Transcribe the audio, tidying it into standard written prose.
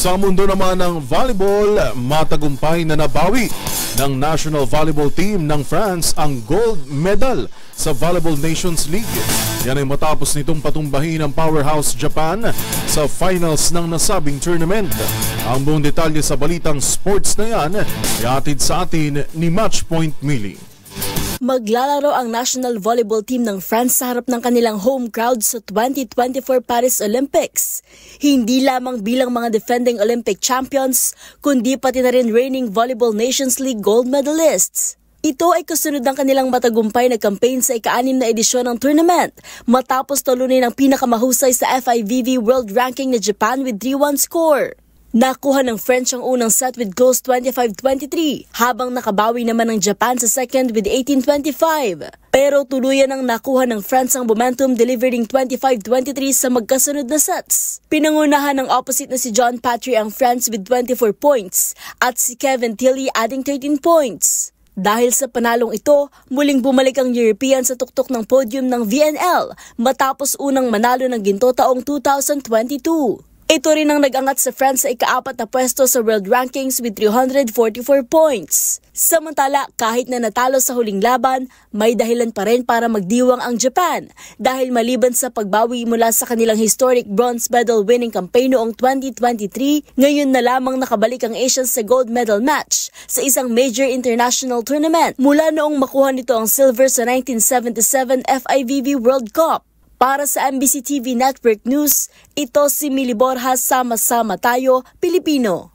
Sa mundo naman ng volleyball, matagumpay na nabawi ng National Volleyball Team ng France ang gold medal sa Volleyball Nations League. Yan ay matapos nitong patumbahin ang powerhouse Japan sa finals ng nasabing tournament. Ang buong detalye sa balitang sports na yan ay atid sa atin ni Matchpoint Millie. Maglalaro ang National Volleyball Team ng France sa harap ng kanilang home crowd sa 2024 Paris Olympics. Hindi lamang bilang mga defending Olympic champions, kundi pati na rin reigning Volleyball Nations League gold medalists. Ito ay kasunod ng kanilang matagumpay na campaign sa ika-6 na edisyon ng tournament matapos talunin ang pinakamahusay sa FIVB World Ranking na Japan with 3-1 score. Nakuha ng French ang unang set with close 25-23, habang nakabawi naman ng Japan sa second with 18-25. Pero tuluyan ang nakuha ng France ang momentum, delivering 25-23 sa magkasunod na sets. Pinangunahan ng opposite na si John Patry ang France with 24 points at si Kevin Tilly adding 13 points. Dahil sa panalong ito, muling bumalik ang European sa tuktok ng podium ng VNL matapos unang manalo ng ginto taong 2022. Ito rin ang nag-angat sa France sa ika-4 na pwesto sa world rankings with 344 points. Samantala, kahit na natalo sa huling laban, may dahilan pa rin para magdiwang ang Japan dahil maliban sa pagbawi mula sa kanilang historic bronze medal winning campaign noong 2023, ngayon na lamang nakabalik ang Asians sa gold medal match sa isang major international tournament mula noong makuha nito ang silver sa 1977 FIVB World Cup. Para sa MBC TV Network News, ito si Mili Borjas, sama-sama tayo, Pilipino.